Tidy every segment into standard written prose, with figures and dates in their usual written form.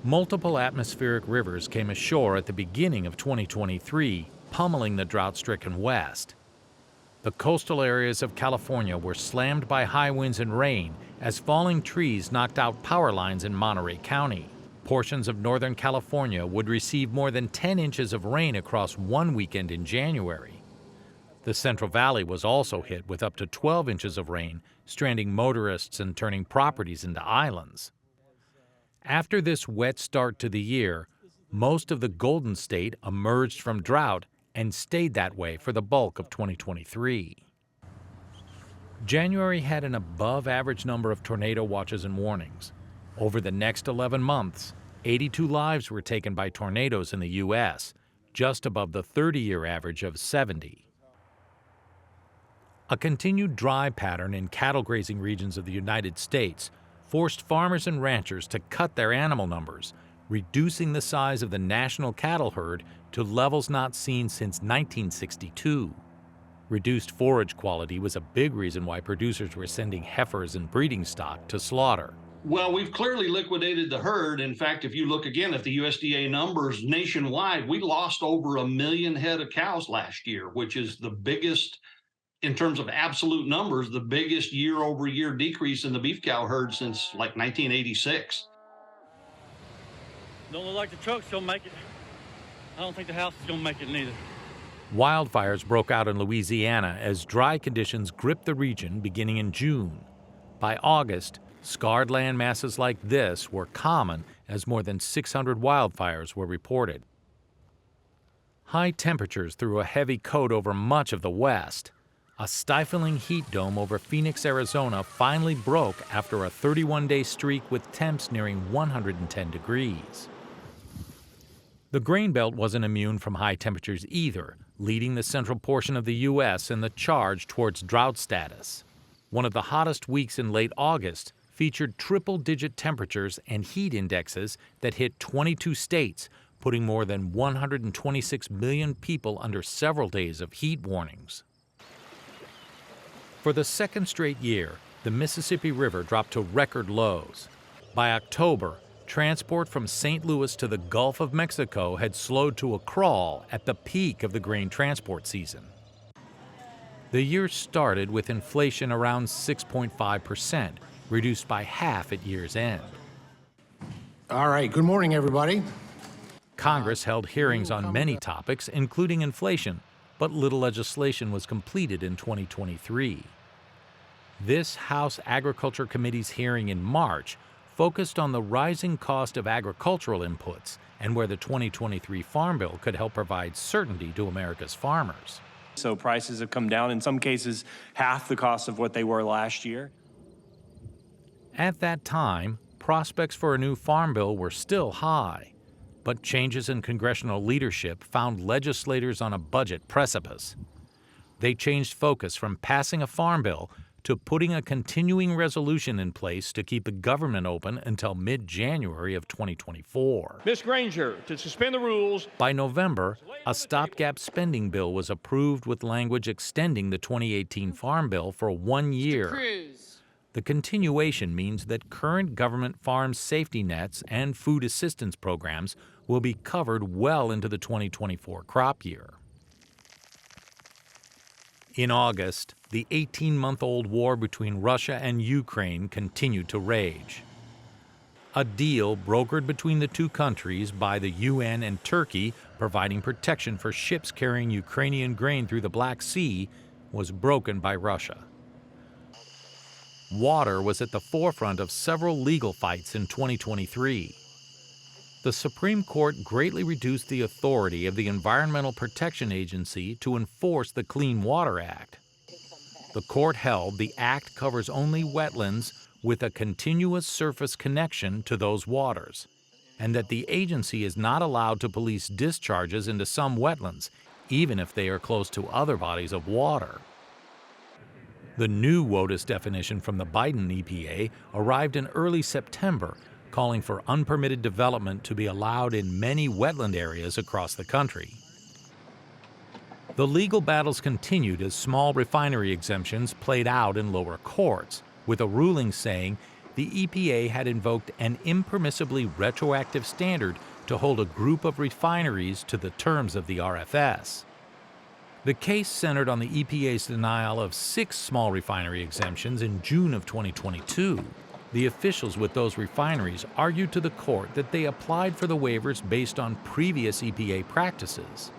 Multiple atmospheric rivers came ashore at the beginning of 2023, pummeling the drought-stricken West. The coastal areas of California were slammed by high winds and rain as falling trees knocked out power lines in Monterey County. Portions of Northern California would receive more than 10 inches of rain across one weekend in January. The Central Valley was also hit with up to 12 inches of rain, stranding motorists and turning properties into islands. After this wet start to the year, most of the Golden State emerged from drought and stayed that way for the bulk of 2023. January had an above-average number of tornado watches and warnings. Over the next 11 months, 82 lives were taken by tornadoes in the U.S., just above the 30-year average of 70. A continued dry pattern in cattle grazing regions of the United States forced farmers and ranchers to cut their animal numbers, reducing the size of the national cattle herd to levels not seen since 1962. Reduced forage quality was a big reason why producers were sending heifers and breeding stock to slaughter. Well, we've clearly liquidated the herd. In fact, if you look again at the USDA numbers nationwide, we lost over 1 million head of cows last year, which is the biggest, in terms of absolute numbers, the biggest year-over-year decrease in the beef cow herd since like 1986. Don't look like the truck's gonna make it. I don't think the house is gonna make it neither. Wildfires broke out in Louisiana as dry conditions gripped the region beginning in June. By August, scarred land masses like this were common as more than 600 wildfires were reported. High temperatures threw a heavy coat over much of the West. A stifling heat dome over Phoenix, Arizona finally broke after a 31-day streak with temps nearing 110 degrees. The grain belt wasn't immune from high temperatures either, leading the central portion of the U.S. in the charge towards drought status. One of the hottest weeks in late August featured triple-digit temperatures and heat indexes that hit 22 states, putting more than 126 million people under several days of heat warnings. For the second straight year, the Mississippi River dropped to record lows. By October, transport from St. Louis to the Gulf of Mexico had slowed to a crawl at the peak of the grain transport season. The year started with inflation around 6.5%, reduced by half at year's end. All right, good morning, everybody. Congress held hearings on many topics, including inflation, but little legislation was completed in 2023. This House Agriculture Committee's hearing in March focused on the rising cost of agricultural inputs and where the 2023 Farm Bill could help provide certainty to America's farmers. So prices have come down, in some cases, half the cost of what they were last year. At that time, prospects for a new Farm Bill were still high, but changes in congressional leadership found legislators on a budget precipice. They changed focus from passing a Farm Bill to putting a continuing resolution in place to keep the government open until mid-January of 2024. Ms. Granger, to suspend the rules. By November, a stopgap spending bill was approved with language extending the 2018 Farm Bill for 1 year. The continuation means that current government farm safety nets and food assistance programs will be covered well into the 2024 crop year. In August, the 18-month-old war between Russia and Ukraine continued to rage. A deal brokered between the two countries by the UN and Turkey, providing protection for ships carrying Ukrainian grain through the Black Sea, was broken by Russia. Water was at the forefront of several legal fights in 2023. The Supreme Court greatly reduced the authority of the Environmental Protection Agency to enforce the Clean Water Act. The court held the act covers only wetlands with a continuous surface connection to those waters, and that the agency is not allowed to police discharges into some wetlands, even if they are close to other bodies of water. The new WOTUS definition from the Biden EPA arrived in early September, calling for unpermitted development to be allowed in many wetland areas across the country. The legal battles continued as small refinery exemptions played out in lower courts, with a ruling saying the EPA had invoked an impermissibly retroactive standard to hold a group of refineries to the terms of the RFS. The case centered on the EPA's denial of 6 small refinery exemptions in June of 2022. The officials with those refineries argued to the court that they applied for the waivers based on previous EPA practices.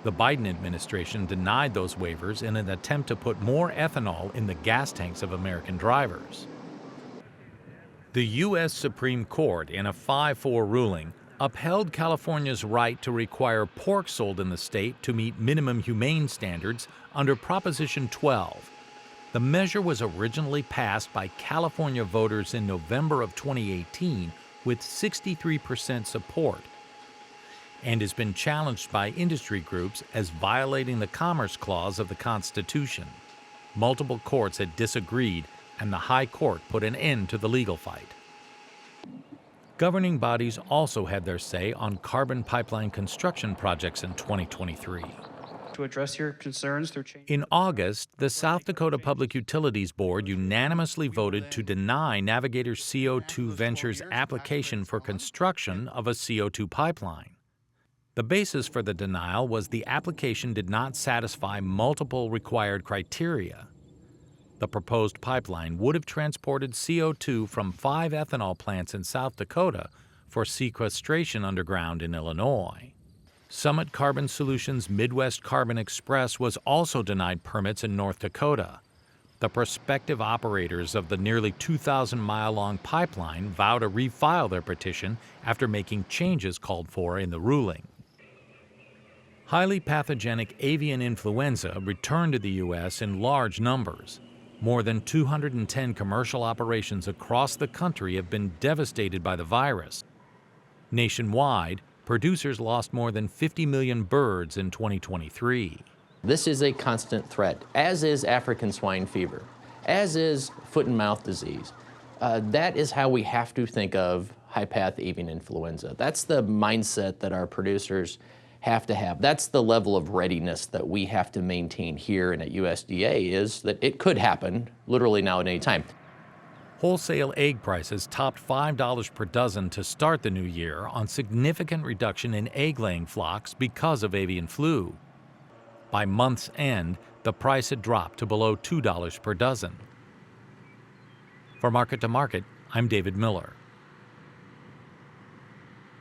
The Biden administration denied those waivers in an attempt to put more ethanol in the gas tanks of American drivers. The U.S. Supreme Court, in a 5-4 ruling, upheld California's right to require pork sold in the state to meet minimum humane standards under Proposition 12. The measure was originally passed by California voters in November of 2018 with 63% support, and has been challenged by industry groups as violating the Commerce Clause of the Constitution. Multiple courts had disagreed, and the High Court put an end to the legal fight. Governing bodies also had their say on carbon pipeline construction projects in 2023. To address your concerns through change. In August, the South Dakota Public Utilities Board unanimously voted to deny Navigator CO2 Ventures' application for construction of a CO2 pipeline. The basis for the denial was the application did not satisfy multiple required criteria. The proposed pipeline would have transported CO2 from 5 ethanol plants in South Dakota for sequestration underground in Illinois. Summit Carbon Solutions' Midwest Carbon Express was also denied permits in North Dakota. The prospective operators of the nearly 2,000-mile-long pipeline vow to refile their petition after making changes called for in the ruling. Highly pathogenic avian influenza returned to the U.S. in large numbers. More than 210 commercial operations across the country have been devastated by the virus. Nationwide, producers lost more than 50 million birds in 2023. This is a constant threat, as is African swine fever, as is foot and mouth disease. That is how we have to think of high-path avian influenza. That's the mindset that our producers have to have. That's the level of readiness that we have to maintain here and at USDA, is that it could happen literally now at any time. Wholesale egg prices topped $5 per dozen to start the new year on significant reduction in egg-laying flocks because of avian flu. By month's end, the price had dropped to below $2 per dozen. For Market to Market, I'm David Miller.